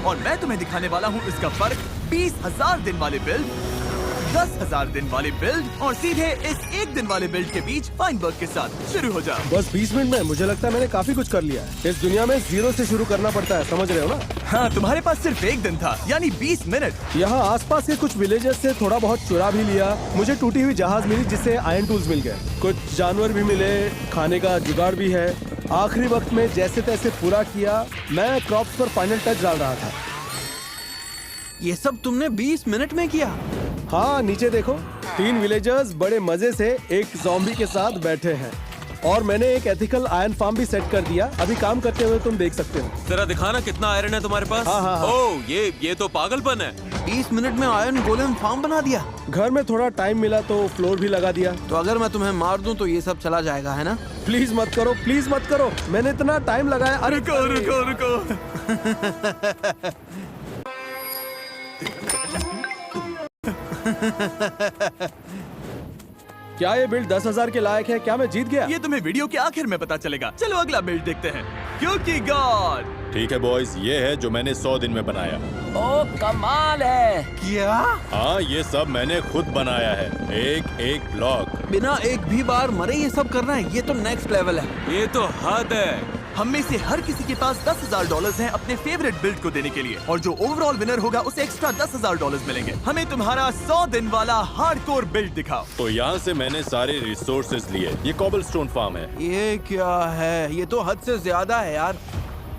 और मैं तुम्हें दिखाने वाला हूँ इसका फर्क 20,000 दिन वाले बिल्ड, 10,000 दिन वाले बिल्ड और सीधे इस 1 दिन वाले बिल्ड के बीच फाइनबर्ग के साथ शुरू हो जाओ। बस 20 मिनट में मुझे लगता है मैंने काफी कुछ कर लिया है। इस दुनिया में 0 से शुरू करना पड़ता है, समझ रहे हो ना? हाँ, तुम्हारे पास सिर्फ 1 दिन था, यानी 20 मिनट। यहाँ आसपास के कुछ विलेजेस से थोड़ा बहुत चुरा भी लिया। मुझे टूटी हुई जहाज मिली जिससे आयरन टूल्स मिल गए। कुछ जानवर भी मिले, खाने का जुगाड़ भी है। आखिरी वक्त में जैसे तैसे पूरा किया। मैं क्रॉप्स पर फाइनल टच डाल रहा था। ये सब तुमने 20 मिनट में किया? हाँ, नीचे देखो, 3 विलेजर्स बड़े मजे से एक ज़ॉम्बी के साथ बैठे हैं और मैंने एक एथिकल आयरन फार्म भी सेट कर दिया। अभी काम करते हुए तुम देख सकते हो। जरा दिखाना कितना आयरन है तुम्हारे पास। हाँ, हाँ, हाँ। ओह, ये तो पागलपन है। 20 मिनट में आयरन गोलेम फार्म बना दिया। घर में थोड़ा टाइम मिला तो फ्लोर भी लगा दिया। तो अगर मैं तुम्हें मार दूं तो ये सब चला जाएगा, है ना? प्लीज मत करो, प्लीज मत करो। मैंने इतना टाइम लगाया। अरे रुको रुको रुको। क्या ये बिल्ड 10,000 के लायक है? क्या मैं जीत गया? ये तुम्हें वीडियो के आखिर में पता चलेगा। चलो अगला बिल्ड देखते हैं। क्योंकि गॉड। ठीक है बॉयज, ये है जो मैंने 100 दिन में बनाया। ओ कमाल है। क्या? हाँ, ये सब मैंने खुद बनाया है, एक एक ब्लॉक। बिना एक भी बार मरे ये सब करना है, ये तो नेक्स्ट लेवल है। ये तो हद है। हम में से हर किसी के पास $10,000 हैं अपने फेवरेट बिल्ड को देने के लिए, और जो ओवरऑल विनर होगा उसे एक्स्ट्रा $10,000 मिलेंगे। हमें तुम्हारा 100 दिन वाला हार्डकोर बिल्ड दिखाओ। तो यहाँ से मैंने सारे रिसोर्सेज लिए। ये कॉबलस्टोन फार्म है। ये क्या है? ये तो हद से ज्यादा है यार।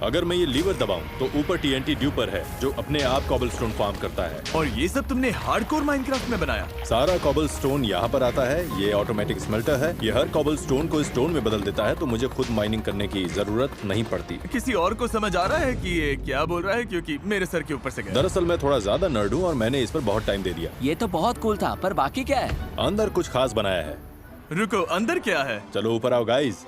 अगर मैं ये लीवर दबाऊं तो ऊपर TNT ड्यूपर है जो अपने आप कॉबलस्टोन फार्म करता है। और ये सब तुमने हार्डकोर माइनक्राफ्ट में बनाया? सारा कॉबलस्टोन यहाँ पर आता है। ये ऑटोमेटिक स्मेल्टर है। ये हर कॉबलस्टोन को स्टोन में बदल देता है, तो मुझे खुद माइनिंग करने की जरूरत नहीं पड़ती। किसी और को समझ आ रहा है कि ये क्या बोल रहा है? क्योंकि मेरे सर के ऊपर से गया। दरअसल मैं थोड़ा ज्यादा नर्ड हूँ और मैंने इस पर बहुत टाइम दे दिया। ये तो बहुत कूल था, पर बाकी क्या है? अंदर कुछ खास बनाया है। रुको, अंदर क्या है? चलो ऊपर आओ गाइज।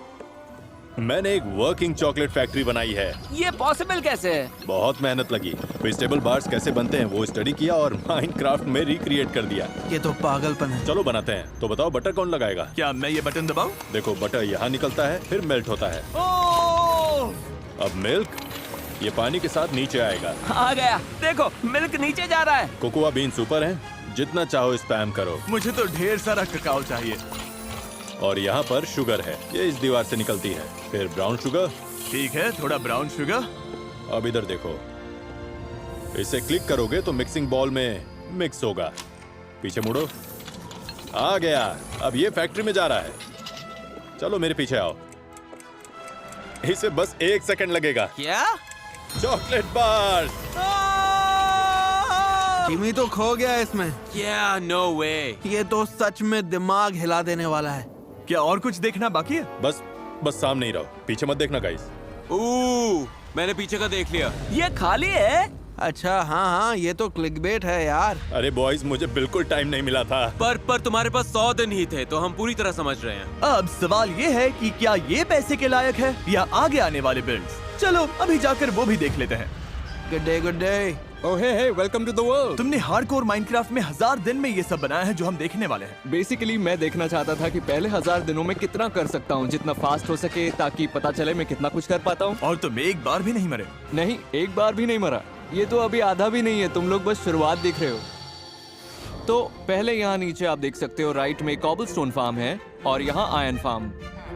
मैंने एक वर्किंग चॉकलेट फैक्ट्री बनाई है। ये पॉसिबल कैसे है? बहुत मेहनत लगी। वेजिटेबल बार्स कैसे बनते हैं वो स्टडी किया और माइनक्राफ्ट में रिक्रिएट कर दिया। ये तो पागलपन है। चलो बनाते हैं। तो बताओ बटर कौन लगाएगा? क्या मैं ये बटन दबाऊं? देखो, बटर यहाँ निकलता है, फिर मेल्ट होता है। ओह! अब मिल्क ये पानी के साथ नीचे आएगा। आ गया, देखो मिल्क नीचे जा रहा है। कोकोआ बीन्स ऊपर हैं, जितना चाहो स्पैम करो। मुझे तो ढेर सारा ककाओ चाहिए। और यहाँ पर शुगर है, ये इस दीवार से निकलती है। फिर ब्राउन शुगर। ठीक है, थोड़ा ब्राउन शुगर। अब इधर देखो, इसे क्लिक करोगे तो मिक्सिंग बॉल में मिक्स होगा। पीछे मुड़ो, आ गया। अब ये फैक्ट्री में जा रहा है। चलो मेरे पीछे आओ। इसे बस 1 सेकंड लगेगा। क्या? Chocolate bar. जिमी तो खो गया इसमें। क्या? नो वे। ये तो सच में दिमाग हिला देने वाला है। क्या और कुछ देखना बाकी है? बस सामने ही रहो, पीछे मत देखना गाइस। मैंने पीछे का देख लिया। ये खाली है। अच्छा, हाँ, ये तो क्लिकबेट है यार। अरे बॉयज, मुझे बिल्कुल टाइम नहीं मिला था। पर तुम्हारे पास 100 दिन ही थे, तो हम पूरी तरह समझ रहे हैं। अब सवाल ये है कि क्या ये पैसे के लायक है या आगे आने वाले बिल्ड्स? चलो अभी जाकर वो भी देख लेते हैं। Good day, good day. Oh hey, welcome to the world. तुमने हार्डकोर माइनक्राफ्ट में 1000 दिन में ये सब बनाया है जो हम देखने वाले हैं। बेसिकली मैं देखना चाहता था कि पहले 1000 दिनों में कितना कर सकता हूँ, जितना फास्ट हो सके, ताकि पता चले मैं कितना कुछ कर पाता हूँ। और तुम एक बार भी नहीं मरे? नहीं, एक बार भी नहीं मरा। ये तो अभी आधा भी नहीं है, तुम लोग बस शुरुआत देख रहे हो। तो पहले यहाँ नीचे आप देख सकते हो, राइट में कॉबलस्टोन फार्म है और यहाँ आयरन फार्म।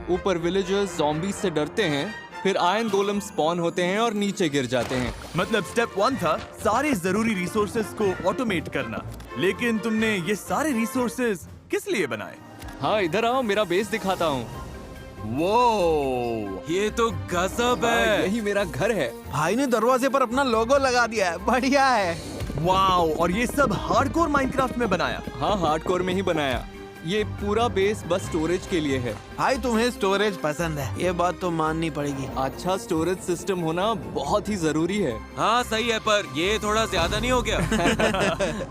ऊपर विलेजर्स ज़ॉम्बीज से डरते हैं, फिर आयरन गोलम स्पॉन होते हैं और नीचे गिर जाते हैं। मतलब स्टेप 1 था सारे जरूरी रिसोर्सेज को ऑटोमेट करना, लेकिन तुमने ये सारे रिसोर्सेज किस लिए बनाए? हाँ, इधर आओ, मेरा बेस दिखाता हूँ। वो ये तो गजब है। यही मेरा घर है। भाई ने दरवाजे पर अपना लोगो लगा दिया है, बढ़िया है। वाओ! और ये सब हार्डकोर माइनक्राफ्ट में बनाया? हाँ, हार्डकोर में ही बनाया। ये पूरा बेस बस स्टोरेज के लिए है। भाई तुम्हें स्टोरेज पसंद है, ये बात तो माननी पड़ेगी। अच्छा स्टोरेज सिस्टम होना बहुत ही जरूरी है। हाँ सही है, पर ये थोड़ा ज्यादा नहीं हो गया?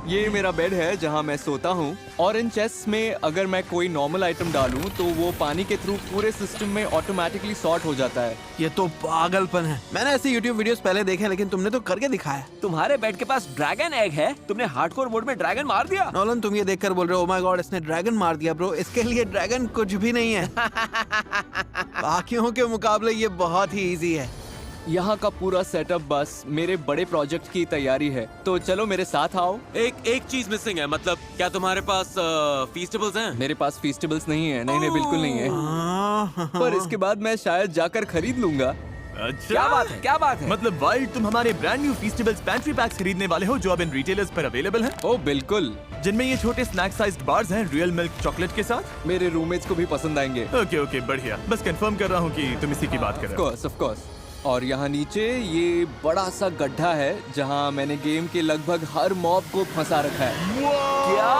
ये मेरा बेड है जहाँ मैं सोता हूँ, और इन चेस्ट में अगर मैं कोई नॉर्मल आइटम डालूं तो वो पानी के थ्रू पूरे सिस्टम में ऑटोमेटिकली सॉर्ट हो जाता है। ये तो पागलपन है। मैंने ऐसे YouTube वीडियोस पहले देखे, लेकिन तुमने तो करके दिखाया। तुम्हारे बेड के पास ड्रैगन एग है, तुमने हार्डकोर मोड में ड्रैगन मार दिया। नॉलन, तुम ये देखकर बोल रहे हो, ओह माय गॉड, इसने ड्रैगन मार दिया। ब्रो, इसके लिए ड्रैगन कुछ भी नहीं है। बाकियों के मुकाबले ये बहुत ही इजी है। यहाँ का पूरा सेटअप बस मेरे बड़े प्रोजेक्ट की तैयारी है, तो चलो मेरे साथ आओ। एक चीज मिसिंग है, मतलब क्या तुम्हारे पास फीस्टेबल्स हैं? मेरे पास फेस्टिवल्स नहीं है, नहीं बिल्कुल नहीं है, पर इसके बाद मैं शायद जाकर खरीद लूंगा। अच्छा, क्या बात है, क्या बात है? मतलब वाइल्ड, तुम हमारे ब्रांड न्यू फीस्टेबल्स पैंट्री पैक्स खरीदने वाले हो जो अब इन रिटेलर्स पर अवेलेबल हैं, ओ बिल्कुल, जिनमें ये छोटे स्नैक साइज्ड बार्स हैं रियल मिल्क चॉकलेट के साथ। मेरे रूममेट्स को भी पसंद आएंगे। ओके ओके, बढ़िया। बस कंफर्म कर रहा हूँ कि तुम इसी की बात कर रहे हो। Of course. और यहाँ नीचे ये बड़ा सा गड्ढा है जहाँ मैंने गेम के लगभग हर मॉब को फंसा रखा है। क्या?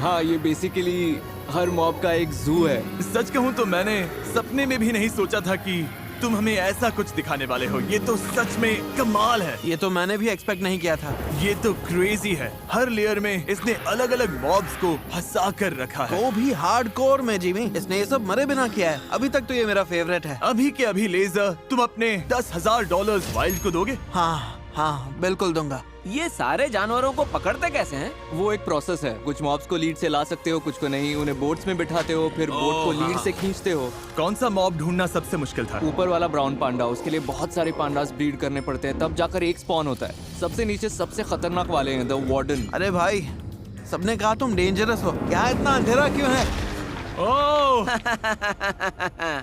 हाँ, ये बेसिकली हर मॉब का एक जू है। सच कहूँ तो मैंने सपने में भी नहीं सोचा था कि तुम हमें ऐसा कुछ दिखाने वाले हो। ये तो सच में कमाल है। ये तो मैंने भी एक्सपेक्ट नहीं किया था। ये तो क्रेजी है। हर लेयर में इसने अलग अलग मॉब्स को फंसा कर रखा है। वो भी हार्डकोर में जिमी। इसने ये सब मरे बिना किया है। अभी तक तो ये मेरा फेवरेट है। अभी के अभी लेजर, तुम अपने $10,000 वाइल्ड को दोगे? हाँ बिल्कुल दूंगा। ये सारे जानवरों को पकड़ते कैसे हैं? वो एक प्रोसेस है। कुछ मॉब्स को लीड से ला सकते हो, कुछ को नहीं। उन्हें बोट्स में बिठाते हो, फिर बोट को लीड से खींचते हो। कौन सा मॉब ढूंढना सबसे मुश्किल था? ऊपर वाला ब्राउन पांडा, उसके लिए बहुत सारे पांडास ब्रीड करने पड़ते हैं, तब जाकर एक स्पॉन होता है। सबसे नीचे सबसे खतरनाक वाले हैं द वार्डन। अरे भाई, सबने कहा तुम डेंजरस हो। क्या इतना अंधेरा क्यों है? ओह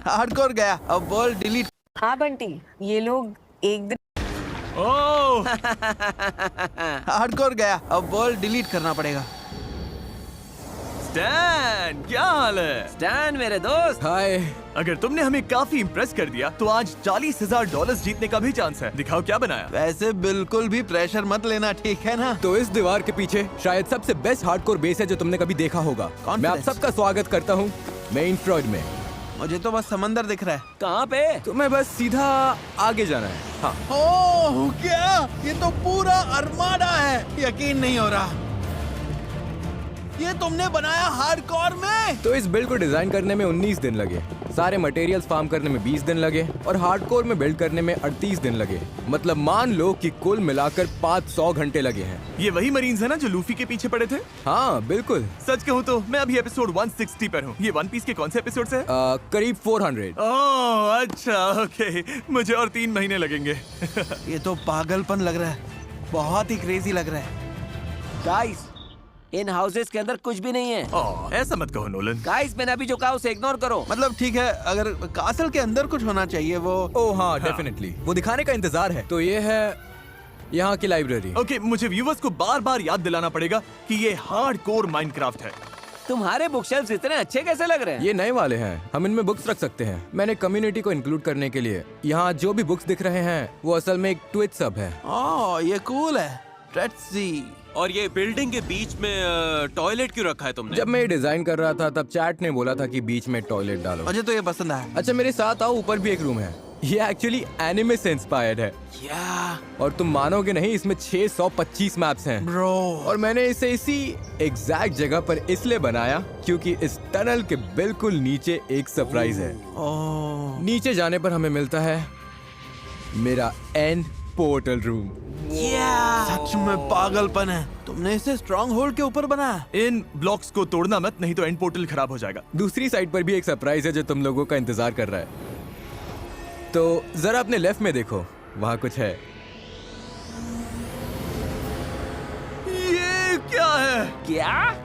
हार्डकोर गया, अब वर्ल्ड डिलीट। हाँ बंटी, ये लोग एक दिन ओह हार्डकोर गया, अब वर्ल्ड डिलीट करना पड़ेगा। स्टैन, क्या हाल है? स्टैन मेरे दोस्त। हाय। अगर तुमने हमें काफी इम्प्रेस कर दिया तो आज $40,000 जीतने का भी चांस है। दिखाओ क्या बनाया। वैसे बिल्कुल भी प्रेशर मत लेना, ठीक है ना? तो इस दीवार के पीछे शायद सबसे बेस्ट हार्डकोर बेस है जो तुमने कभी देखा होगा। मैं आप सबका स्वागत करता हूँ मेन फ्लोर में। मुझे तो बस समंदर दिख रहा है। कहाँ पे? तुम्हें बस सीधा आगे जाना है। हाँ, ओह क्या, ये तो पूरा अरमाडा है। यकीन नहीं हो रहा, ये तुमने बनाया हार्डकोर में? तो इस बिल्ड को डिजाइन करने में 19 दिन लगे, सारे मटेरियल्स फार्म करने में 20 दिन लगे और हार्डकोर में बिल्ड करने में 38 दिन लगे। मतलब मान लो कि कुल मिलाकर 500 घंटे लगे हैं। ये वही मरीन्स है ना जो लूफी के पीछे पड़े थे? हाँ बिल्कुल। सच कहूँ तो मैं अभी एपिसोड 160 पर हूँ। ये वन पीस के कौन से एपिसोड से है? करीब 400। ओह अच्छा, ओके। मुझे और 3 महीने लगेंगे। ये तो पागलपन लग रहा है, बहुत ही क्रेजी लग रहा है। गाइस, इन हाउसेस के अंदर कुछ भी नहीं है। ओह, ऐसा मत कहो नोलन। गाइस, मैंने अभी जो कहा उसे इग्नोर करो। मतलब ठीक है, अगर कासल के अंदर कुछ होना चाहिए वो। ओह हाँ, डेफिनेटली वो दिखाने का इंतजार है। तो ये है यहाँ की लाइब्रेरी। ओके, मुझे व्यूवर्स को बार बार याद दिलाना पड़ेगा कि ये हार्डकोर माइनक्राफ्ट है। तुम्हारे बुक शेल्फ्स इतने अच्छे कैसे लग रहे हैं? ये नए वाले हैं, हम इनमें बुक्स रख सकते हैं। मैंने कम्युनिटी को इंक्लूड करने के लिए यहाँ जो भी बुक्स दिख रहे हैं वो असल में एक ट्विच सब है। ओह ये कूल है। Let's see. और ये बिल्डिंग के बीच में टॉयलेट क्यों रखा है तुमने? जब मैं ये डिजाइन कर रहा था तब चैट ने बोला था कि बीच में टॉयलेट डालो। मुझे तो ये पसंद आया। अच्छा मेरे साथ आओ, ऊपर भी एक रूम है। ये एक्चुअली एनिमे से इंस्पायर्ड है। या और तुम मानोगे नहीं, इसमें 625 मैप्स हैं। ब्रो, और मैंने इसे इसी एग्जैक्ट जगह पर इसलिए बनाया क्योंकि इस टनल के बिल्कुल नीचे एक सरप्राइज है। ओह नीचे जाने पर हमें मिलता है मेरा एंड पोर्टल रूम। सच में पागलपन है। तुमने इसे स्ट्रॉन्ग होल्ड के ऊपर बनाया। इन ब्लॉक्स को तोड़ना मत, नहीं तो एंड पोर्टल खराब हो जाएगा। दूसरी साइड पर भी एक सरप्राइज है जो तुम लोगों का इंतजार कर रहा है। तो जरा अपने लेफ्ट में देखो, वहाँ कुछ है। ये क्या है? क्या?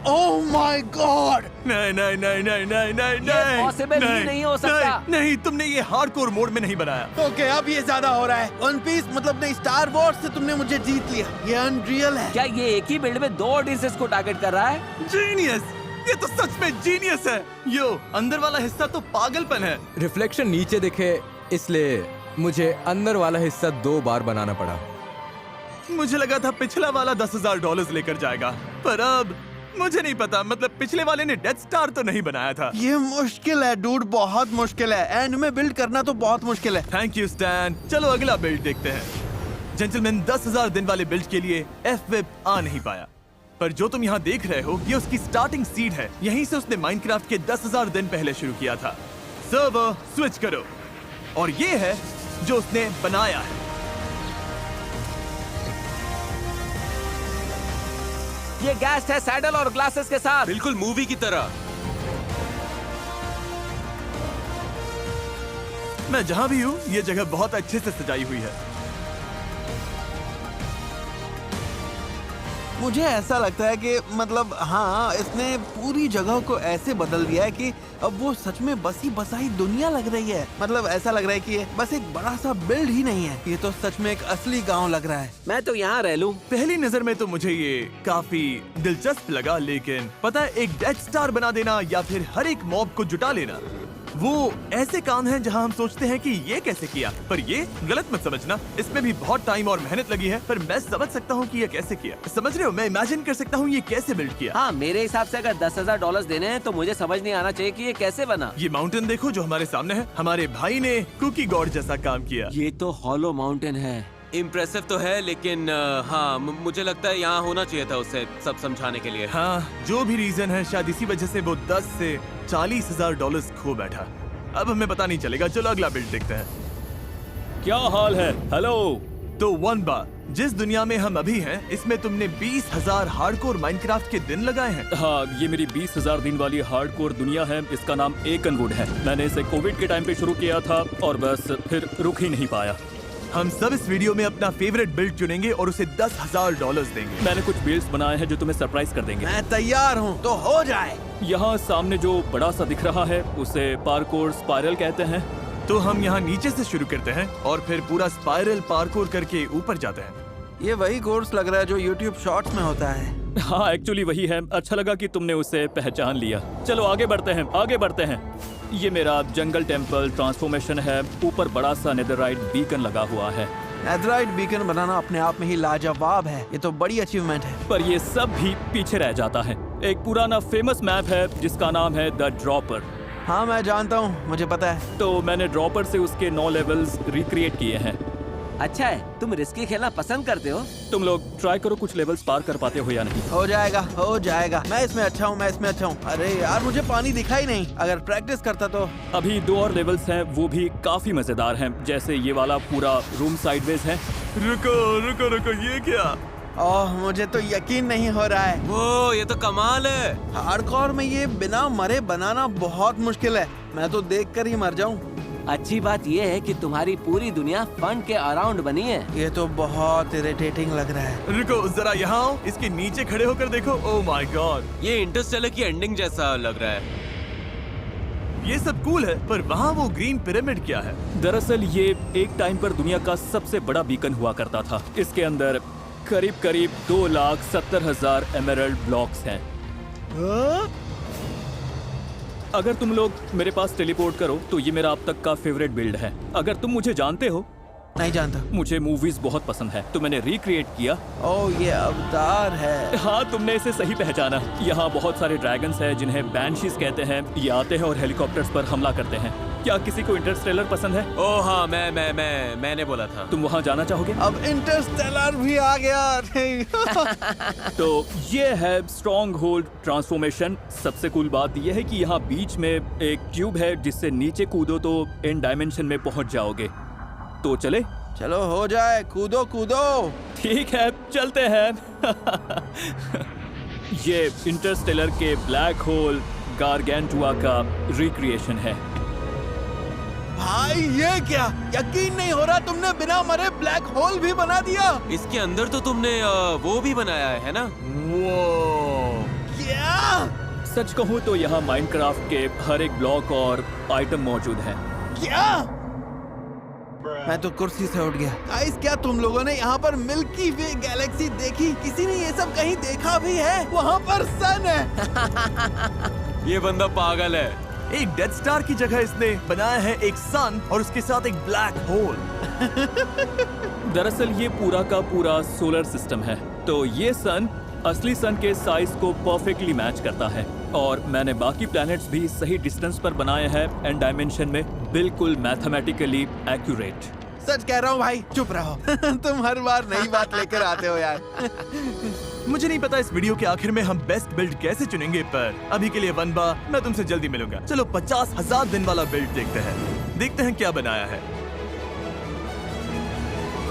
Oh my God. नहीं नहीं नहीं नहीं नहीं नहीं नहीं, possible ही नहीं हो सकता। नहीं, तुमने ये हार्डकोर मोड में नहीं बनाया। ओके, अब ये ज्यादा हो रहा है। वन पीस मतलब नहीं, स्टार वॉर्स से तुमने मुझे जीत लिया। ये अनरियल है। क्या ये एक ही बिल्ड में 2 ऑडियंसेस को टारगेट कर रहा है? जीनियस, ये तो सच में जीनियस है। यो, अंदर वाला हिस्सा तो पागलपन है। रिफ्लेक्शन नीचे दिखे इसलिए मुझे अंदर वाला हिस्सा 2 बार बनाना पड़ा। मुझे लगा था पिछला वाला $10,000 लेकर जाएगा, पर अब मुझे नहीं पता। मतलब पिछले वाले ने डेथ स्टार तो नहीं बनाया था। ये मुश्किल है डूड, बहुत मुश्किल है। एंड में बिल्ड करना तो बहुत मुश्किल है। Thank you stand. चलो अगला बिल्ड देखते हैं। जेंटलमैन, 10,000 दिन वाले बिल्ड के लिए एफ-वेब आ नहीं पाया, पर जो तुम यहाँ देख रहे हो ये उसकी स्टार्टिंग सीड है। यहीं से उसने माइनक्राफ्ट के 10,000 दिन पहले शुरू किया था। सर्वर स्विच करो, और ये है जो उसने बनाया है। ये गैस है सैडल और ग्लासेस के साथ। बिल्कुल मूवी की तरह। मैं जहाँ भी हूँ ये जगह बहुत अच्छे से सजाई हुई है। मुझे ऐसा लगता है कि मतलब हाँ, इसने पूरी जगह को ऐसे बदल दिया है कि अब वो सच में बसी बसाई दुनिया लग रही है। मतलब ऐसा लग रहा है कि ये बस एक बड़ा सा बिल्ड ही नहीं है, ये तो सच में एक असली गांव लग रहा है। मैं तो यहाँ रह लूं। पहली नजर में तो मुझे ये काफी दिलचस्प लगा, लेकिन पता है, एक डेथ स्टार बना देना या फिर हर एक मॉब को जुटा लेना, वो ऐसे काम हैं जहां हम सोचते हैं कि ये कैसे किया, पर ये गलत मत समझना। इसमें भी बहुत टाइम और मेहनत लगी है, पर मैं समझ सकता हूँ कि ये कैसे किया। समझ रहे हो, मैं इमेजिन कर सकता हूँ ये कैसे बिल्ड किया। हाँ, मेरे हिसाब से अगर $10,000 देने हैं तो मुझे समझ नहीं आना चाहिए कि ये कैसे बना। ये माउंटेन देखो जो हमारे सामने है, हमारे भाई ने कुकी गॉड जैसा काम किया। ये तो हॉलो माउंटेन है। इम्प्रेसिव तो है, लेकिन हाँ, मुझे लगता है यहाँ होना चाहिए था उसे सब समझाने के लिए। हाँ, जो भी रीजन है, शायद इसी वजह से वो 10 से $40,000 खो बैठा। अब हमें पता नहीं चलेगा। चलो अगला बिल्ड देखते हैं। क्या हाल है? हेलो। तो वनबा, जिस दुनिया में हम अभी हैं, इसमें तुमने 20,000 हार्डकोर माइनक्राफ्ट के दिन लगाए हैं। हाँ, ये मेरी 20,000 दिन वाली हार्डकोर दुनिया है। इसका नाम एकनवुड है। मैंने इसे कोविड के टाइम पे शुरू किया था और बस फिर रुक ही नहीं पाया। हम सब इस वीडियो में अपना फेवरेट बिल्ड चुनेंगे और उसे $10,000 देंगे। मैंने कुछ बिल्ड्स बनाए हैं जो तुम्हें सरप्राइज कर देंगे। मैं तैयार हूँ, तो हो जाए। यहाँ सामने जो बड़ा सा दिख रहा है उसे पार्कोर स्पाइरल कहते हैं। तो हम यहाँ नीचे से शुरू करते हैं और फिर पूरा स्पाइरल पार्कोर करके ऊपर जाते हैं। ये वही कोर्स लग रहा है जो YouTube शॉर्ट्स में होता है। हाँ, एक्चुअली वही है। अच्छा लगा कि तुमने उसे पहचान लिया। चलो आगे बढ़ते हैं, आगे बढ़ते हैं। ये मेरा जंगल टेम्पल ट्रांसफॉर्मेशन है। ऊपर बड़ा सा नेदरराइट बीकन लगा हुआ है। नेदरराइट बीकन बनाना अपने आप में ही लाजवाब है। ये तो बड़ी अचीवमेंट है। पर ये सब भी पीछे रह जाता है। एक पुराना फेमस मैप है जिसका नाम है द ड्रॉपर। हाँ, मैं जानता हूँ, मुझे पता है। तो मैंने ड्रॉपर से उसके 9 लेवल्स रिक्रिएट किए हैं। अच्छा है, तुम रिस्की खेलना पसंद करते हो। तुम लोग ट्राई करो कुछ लेवल्स पार कर पाते हो या नहीं। हो जाएगा, हो जाएगा। मैं इसमें अच्छा हूँ, मैं इसमें अच्छा हूँ। अरे यार, मुझे पानी दिखाई नहीं। अगर प्रैक्टिस करता तो। अभी 2 और लेवल्स हैं, वो भी काफी मजेदार हैं। जैसे ये वाला पूरा रूम साइडवेज है। रुको रुको रुको, ये क्या? ओह, मुझे तो यकीन नहीं हो रहा है। वो ये तो कमाल है। हार्डकोर में ये बिना मरे बनाना बहुत मुश्किल है। मैं तो देखकर ही मर जाऊं। अच्छी बात ये है कि तुम्हारी पूरी दुनिया फन के अराउंड बनी है। ये तो बहुत इरिटेटिंग लग रहा है। रुको जरा यहाँ आओ, इसके नीचे खड़े होकर देखो। ओह माय गॉड, ये इंटरस्टेलर की एंडिंग जैसा लग रहा है। ये सब कूल है, पर वहाँ वो ग्रीन पिरामिड क्या है? दरअसल ये एक टाइम पर दुनिया का सबसे बड़ा बीकन हुआ करता था। इसके अंदर करीब करीब 2,70,000 एमराल्ड ब्लॉक्स हैं। अगर तुम लोग मेरे पास टेलीपोर्ट करो तो ये मेरा अब तक का फेवरेट बिल्ड है। अगर तुम मुझे जानते हो। नहीं जानता। मुझे मूवीज बहुत पसंद है, तो मैंने रिक्रिएट किया। ओह, ये अवतार है। हाँ, तुमने इसे सही पहचाना। यहाँ बहुत सारे ड्रैगन्स हैं जिन्हें बैनशीज कहते हैं। ये आते हैं और हेलीकॉप्टर्स पर हमला करते हैं। क्या किसी को इंटरस्टेलर पसंद है? ओह हाँ, मैंने बोला था। तुम वहाँ जाना चाहोगे? अब इंटरस्टेलर भी आ गया। तो ये है स्ट्रॉन्ग होल्ड ट्रांसफॉर्मेशन। सबसे कूल बात यह है कि यहाँ बीच में एक ट्यूब है जिससे नीचे कूदो तो इन डायमेंशन में पहुंच जाओगे। तो चले? चलो हो जाए, कूदो कूदो। ठीक है, चलते हैं। ये इंटरस्टेलर के ब्लैक होल गारगेंटुआ का रिक्रिएशन है। भाई ये क्या, यकीन नहीं हो रहा, तुमने बिना मरे ब्लैक होल भी बना दिया। इसके अंदर तो तुमने वो भी बनाया है ना? वो क्या? सच कहूँ तो यहाँ माइनक्राफ्ट के हर एक ब्लॉक और आइटम मौजूद है। क्या? मैं तो कुर्सी से उठ गया। गाइस, क्या तुम लोगों ने यहाँ पर मिल्की वे गैलेक्सी देखी? किसी ने ये सब कहीं देखा भी है? वहाँ पर सन है। ये बंदा पागल है। एक डेथ स्टार की जगह इसने बनाया है एक सन और उसके साथ एक ब्लैक होल। दरअसल ये पूरा का पूरा सोलर सिस्टम है। तो ये सन असली सन के साइज को परफेक्टली मैच करता है और मैंने बाकी प्लैनेट्स भी सही डिस्टेंस पर बनाए हैं एंड डायमेंशन में बिल्कुल मैथमेटिकली एक्यूरेट। सच कह रहा हूँ भाई, चुप रहो। तुम हर बार नई बात लेकर आते हो यार। मुझे नहीं पता इस वीडियो के आखिर में हम बेस्ट बिल्ड कैसे चुनेंगे, पर अभी के लिए वनबा, मैं तुमसे जल्दी मिलूंगा। चलो 50,000 दिन वाला बिल्ड देखते हैं क्या बनाया है।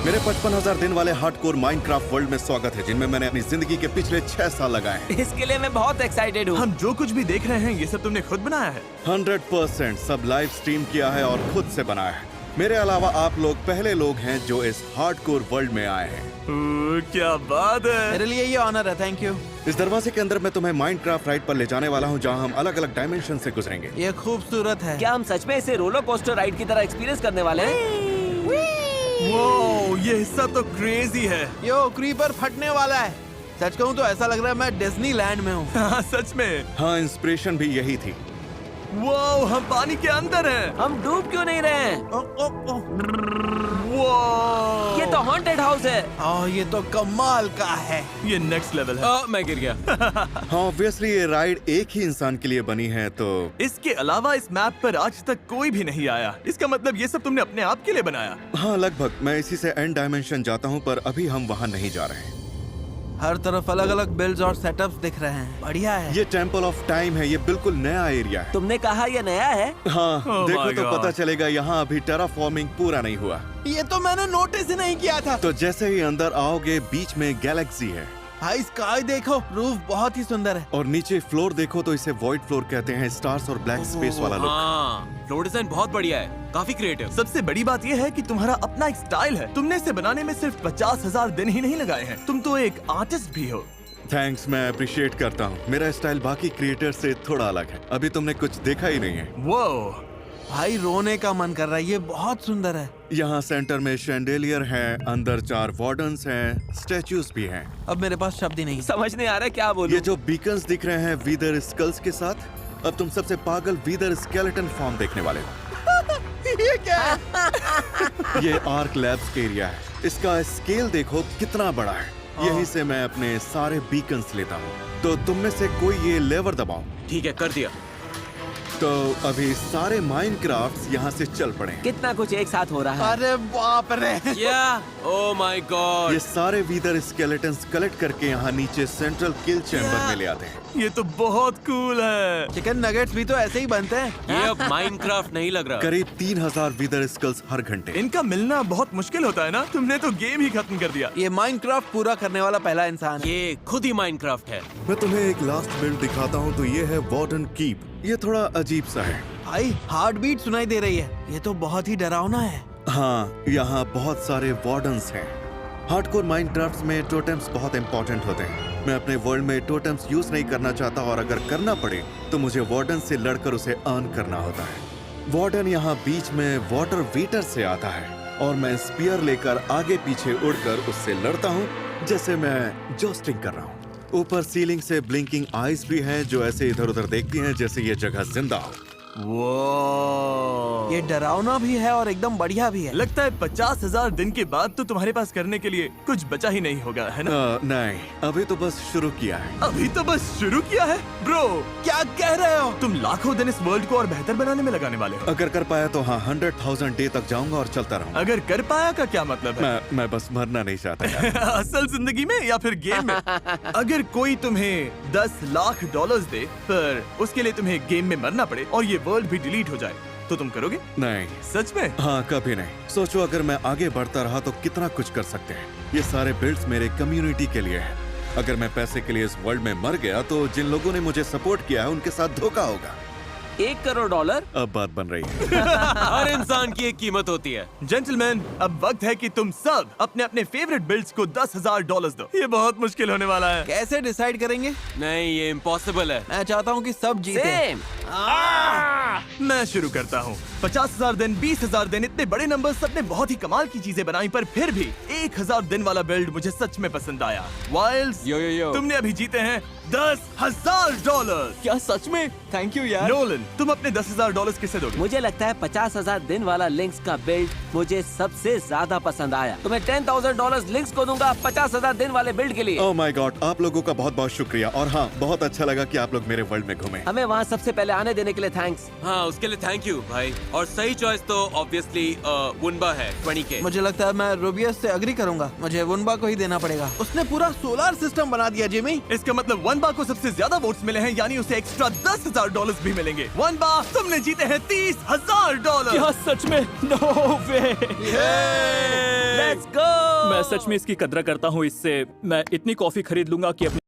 मेरे 55,000 दिन वाले हार्डकोर माइनक्राफ्ट वर्ल्ड में स्वागत है, जिनमें मैंने अपनी जिंदगी के पिछले 6 साल लगाए हैं। इसके लिए मैं बहुत एक्साइटेड हूँ। हम जो कुछ भी देख रहे हैं ये सब तुमने खुद बनाया है? 100% सब लाइव स्ट्रीम किया है और खुद से बनाया है। मेरे अलावा आप लोग पहले लोग हैं जो इस हार्डकोर वर्ल्ड में आए हैं। क्या बात है। मेरे लिए ये ऑनर है, थैंक यू। इस दरवाजे के अंदर मैं तुम्हें माइनक्राफ्ट राइड पर ले जाने वाला हूँ, जहाँ हम अलग अलग डायमेंशन से गुजरेंगे। ये खूबसूरत है। क्या हम सच में इसे रोलर कोस्टर राइड की तरह एक्सपीरियंस करने वाले हैं? वो ये हिस्सा तो क्रेजी है। यो क्रीपर फटने वाला है। सच कहूँ तो ऐसा लग रहा है मैं डिज्नीलैंड में हूँ। हाँ सच में। हाँ, इंस्पिरेशन भी यही थी। वो हम पानी के अंदर हैं। हम डूब क्यों नहीं रहे हैं? वो ये तो हॉन्टेड हाउस है। ये तो कमाल का है। ये नेक्स्ट लेवल है। मैं गिर गया। हाँ, ऑब्वियसली ये राइड एक ही इंसान के लिए बनी है, तो इसके अलावा इस मैप पर आज तक कोई भी नहीं आया। इसका मतलब ये सब तुमने अपने आप के लिए बनाया? हाँ लगभग। मैं इसी से एंड डायमेंशन जाता हूँ, पर अभी हम वहाँ नहीं जा रहे हैं। हर तरफ अलग अलग बिल्ड्स और सेटअप्स दिख रहे हैं। बढ़िया है। ये टेम्पल ऑफ टाइम है। ये बिल्कुल नया एरिया है। तुमने कहा ये नया है? हाँ, Oh देखो my तो God. पता चलेगा। यहाँ अभी टेराफॉर्मिंग पूरा नहीं हुआ। ये तो मैंने नोटिस ही नहीं किया था। तो जैसे ही अंदर आओगे, बीच में गैलेक्सी है भाई स्काई देखो, रूफ बहुत ही सुंदर है। और नीचे फ्लोर देखो तो इसे वॉइड फ्लोर कहते हैं। स्टार्स और ब्लैक स्पेस वाला लुक। हाँ, फ्लोर डिजाइन बहुत बढ़िया है, काफी क्रिएटिव। सबसे बड़ी बात यह है कि तुम्हारा अपना एक स्टाइल है। तुमने इसे बनाने में सिर्फ 50,000 दिन ही नहीं लगाए हैं। तुम तो एक आर्टिस्ट भी हो। थैंक्स, मैं अप्रिशिएट करता हूँ। मेरा स्टाइल बाकी क्रिएटर से थोड़ा अलग है। अभी तुमने कुछ देखा ही नहीं है। वो भाई रोने का मन कर रहा है। ये बहुत सुंदर है। यहाँ सेंटर में शैंडेलियर है, अंदर 4 वार्डन्स हैं, स्टैचूज भी हैं। अब मेरे पास शब्द ही नहीं। समझ नहीं आ रहा क्या बोलूं। ये जो बीकन्स दिख रहे हैं वीदर स्कल्स के साथ, अब तुम सबसे पागल वीदर स्केलेटन फॉर्म देखने वाले हो। ये क्या है? ये आर्क लैब्स एरिया है। इसका स्केल देखो कितना बड़ा है। यहीं से मैं अपने सारे बीकन्स लेता हूँ। तो तुम में से कोई ये लेवर दबाओ। ठीक है, कर दिया। तो अभी सारे माइनक्राफ्ट्स यहाँ से चल पड़े हैं। कितना कुछ एक साथ हो रहा है। अरे बाप रे। क्या? Oh my God. ये सारे वीदर स्केलेटन्स कलेक्ट करके यहाँ नीचे सेंट्रल किल चैम्बर में ले आते हैं। ये तो बहुत कूल है। चिकन नगेट्स भी तो ऐसे ही बनते हैं। ये अब माइनक्राफ्ट नहीं लग रहा। करीब 3000 वीदर स्कल्स हर घंटे। इनका मिलना बहुत मुश्किल होता है ना? तुमने तो गेम ही खत्म कर दिया। ये माइनक्राफ्ट पूरा करने वाला पहला इंसान है। ये खुद ही माइनक्राफ्ट है। मैं तुम्हें एक लास्ट बिल्ड दिखाता हूँ। तो ये है वार्डन कीप। ये थोड़ा अजीब सा है। भाई हार्ट बीट सुनाई दे रही है। ये तो बहुत ही डरावना है। हाँ, यहाँ बहुत सारे वार्डन्स हैं। हार्डकोर माइनक्राफ्ट में टोटेम्स बहुत इंपॉर्टेंट होते हैं। मैं अपने वर्ल्ड में टोटेम्स यूज नहीं करना चाहता, और अगर करना पड़े तो मुझे वार्डन से लड़कर उसे अर्न करना होता है। वार्डन यहाँ बीच में वाटर वीटर से आता है, और मैं स्पीयर लेकर आगे पीछे उड़कर उससे लड़ता हूँ, जैसे मैं जोस्टिंग कर रहा हूँ। ऊपर सीलिंग से ब्लिंकिंग आईज भी हैं, जो ऐसे इधर उधर देखती हैं जैसे ये जगह जिंदा हो। वो ये डरावना भी है और एकदम बढ़िया भी है। लगता है 50,000 दिन के बाद तो तुम्हारे पास करने के लिए कुछ बचा ही नहीं होगा, है ना? नहीं, अभी तो बस शुरू किया है। अभी तो बस शुरू किया है ब्रो। क्या कह रहे हो? तुम लाखों दिन इस वर्ल्ड को और बेहतर बनाने में लगाने वाले हो। अगर कर पाया तो हाँ, 100,000 डे तक जाऊंगा और चलता रहूंगा। अगर कर पाया का क्या मतलब है? मैं बस मरना नहीं चाहता यार। असल जिंदगी में या फिर गेम में? अगर कोई तुम्हें 10 लाख डॉलर्स दे, पर उसके लिए तुम्हें गेम में मरना पड़े और ये वर्ल्ड भी डिलीट हो जाए, तो तुम करोगे? नहीं। सच में? हाँ, कभी नहीं। सोचो अगर मैं आगे बढ़ता रहा तो कितना कुछ कर सकते हैं। ये सारे बिल्ड्स मेरे कम्युनिटी के लिए हैं। अगर मैं पैसे के लिए इस वर्ल्ड में मर गया तो जिन लोगों ने मुझे सपोर्ट किया है उनके साथ धोखा होगा। $1 करोड़। अब बात बन रही है। हर इंसान की एक कीमत होती है। जेंटलमैन, अब वक्त है कि तुम सब अपने अपने फेवरेट बिल्ड्स को $10,000 दो। ये बहुत मुश्किल होने वाला है। कैसे डिसाइड करेंगे? नहीं, ये इम्पॉसिबल है। मैं चाहता हूँ कि सब जीते। सेम। मैं शुरू करता हूँ। 50,000 दिन, 20,000 दिन, इतने बड़े नंबर सबने बहुत ही कमाल की चीजें बनाई, पर फिर भी 1,000 दिन वाला बिल्ड मुझे सच में पसंद आया। वाइल्ड्स, यो। तुमने अभी जीते हैं $10,000। क्या सच में? थैंक यू यार। नोलन, तुम अपने $10,000 किसे दोगे? मुझे लगता है 50,000 दिन वाला लिंक्स का बिल्ड मुझे सबसे ज्यादा पसंद आया। तो मैं $10,000 लिंक्स को दूंगा 50,000 दिन वाले बिल्ड के लिए। ओह माय गॉड, आप लोगों का बहुत बहुत शुक्रिया। और हाँ, बहुत अच्छा लगा कि आप लोग मेरे वर्ल्ड में घूमे। हमें वहाँ सबसे पहले आने देने के लिए थैंक्स। हाँ, उसके लिए थैंक यू भाई। और सही चॉइस तो ऑब्वियसली वुनबा है, 20K। मुझे लगता है मैं रूबियस से अग्री करूंगा। मुझे वुनबा को ही देना पड़ेगा। उसने पूरा सोलर सिस्टम बना दिया जिमी। इसका मतलब वनबा को सबसे ज्यादा वोट्स मिले हैं, यानी उसे एक्स्ट्रा $10,000 भी मिलेंगे। वनबा, तुमने जीते हैं $30,000। क्या सच में? No way. Let's go. मैं सच में इसकी कद्र करता हूँ। इससे मैं इतनी कॉफी खरीद लूंगा कि अपनी